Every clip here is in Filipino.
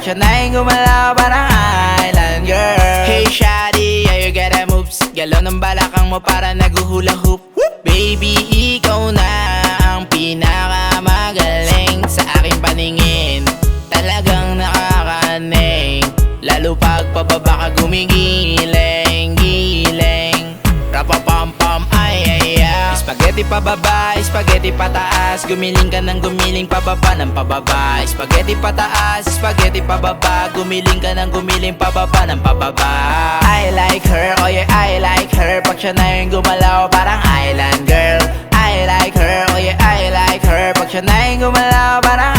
pag siya na'y gumalaw parang island girl. Hey shawty, yeah you got that moves. Galaw ng balakang mo para naghuhula hoop. Baby, ikaw na ang pinakamagaling sa aking paningin. Talagang nakakaning, lalo pag pababa ka gumigiling-giling. Rapapam-pam, ay. Spaghetti pababa, spaghetti pataas. Gumiling ka ng gumiling pababa ng pababa. Spaghetti pataas, spaghetti pababa. Gumiling ka ng gumiling pababa ng pababa. I like her, oh yeah I like her. Pag siya na yung gumalaw parang island girl. I like her, oh yeah I like her. Pag siya na yung gumalaw parang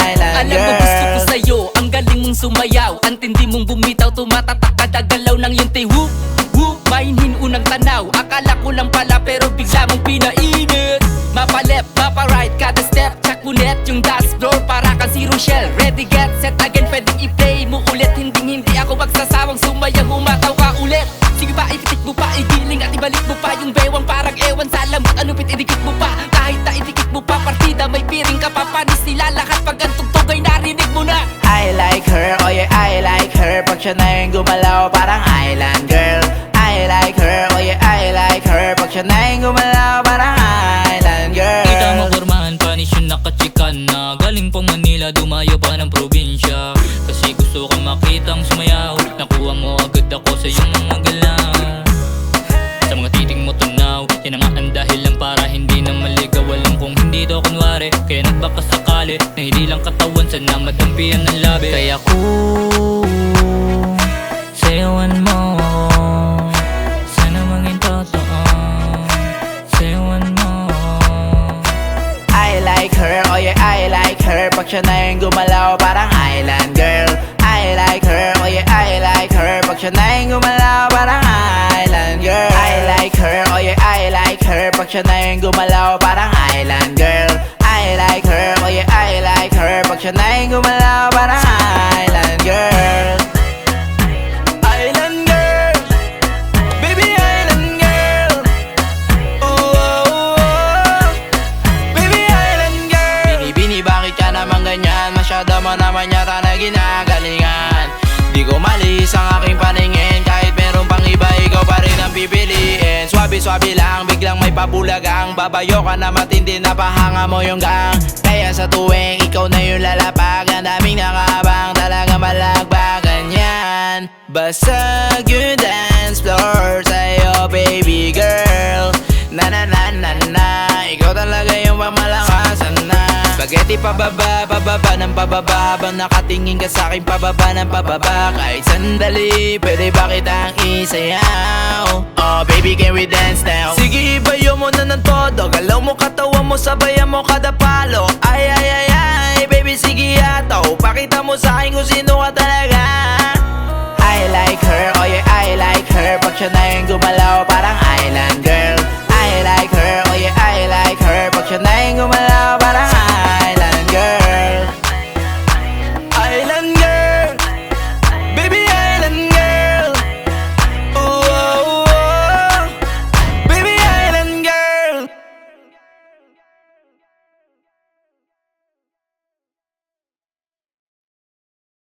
island girl. Alam mo gusto ko sa'yo, ang galing mong sumayaw. Ang tindi mong bumitaw, tumatatak kadagalaw ng iyong whoop, whoop. Mainhin unang tanaw, akala ko lang pala pero bigla mong pinainit. Mapa left, mapa right, kada step, check mo net yung dance floor para kang si Rochelle. Ready, get, set again, pwedeng i-play mo ulit. Hindi ako magsasawang sumaya, humataw ka ulit. Sige ba, ipitik mo pa, igiling at ibalik mo pa yung bewang parang ewan sa lamot. Anupit, idikit mo pa, kahit na idikit mo pa. Partida, may piring ka pa, panis nila lahat. Pag ang tugtog ay narinig mo na. I like her, oh yeah I like her. Pag siya na yung gumalaw parang island girl. I like her, oh yeah I like her. Pag siya na yung gumalaw parang island girl. Kita mo kurmahan, panis yung nakachikan na galing pang Manila, dumayo pa ng probinsya. Kasi gusto kang makitang sumayaw, nakuha mo agad ako sa iyong mga galaw. Sa mga titing mo tunaw, yan ang ang dahilan para hindi na maligaw. Alam kong hindi to kunwari, kaya nagbaka sakali na hindi lang katawan, sana madampian ng labi. Kaya kung sayawan mo ako, sana maging totoo. Sayawan mo. I like her, oh yeah I like her. Pag siya na yung gumalaw parang island girl. I like her, oh yeah I like her. Pag siya na yung gumalaw parang island girl. I like her, oh yeah I like her. Pag siya na yung gumalaw parang island girl. I like her, oh yeah I like her. Pag siya na yung gumalaw parang island girl. Island girl, baby island girl. Oh, baby island girl. Bini bakit ka naman ganyan? Masyado mo naman yata na ginagalingan. Di ko malis ang aking paningin, kahit meron pang iba ikaw pa rin ang pipiliin. Swabe-swabe lang, biglang may pabulagang. Babayo ka na matindi na pahanga mo yung gang. Kaya sa tuwing ikaw na yung lalapag, ang daming nakabang, talaga malagbagan yan. Basag yung dance floor sa'yo baby girl. Na na na na na, ikaw talaga yung pamalakasan na. Spaghetti pababa, pababa ng pababa. Habang nakatingin ka sa'kin pababa ng pababa. Kahit sandali, pwede ba kitang isayaw? Oh baby, can we dance now? Sige, ibayo mo na ng todo. Galaw mo, katawan mo, sabayan mo kada palo. Ay, ay, ay, ay, baby, sige ataw. Pakita mo sa'kin kung sino ka talaga. I like her, oh yeah I like her. Pag siya na yung gumalaw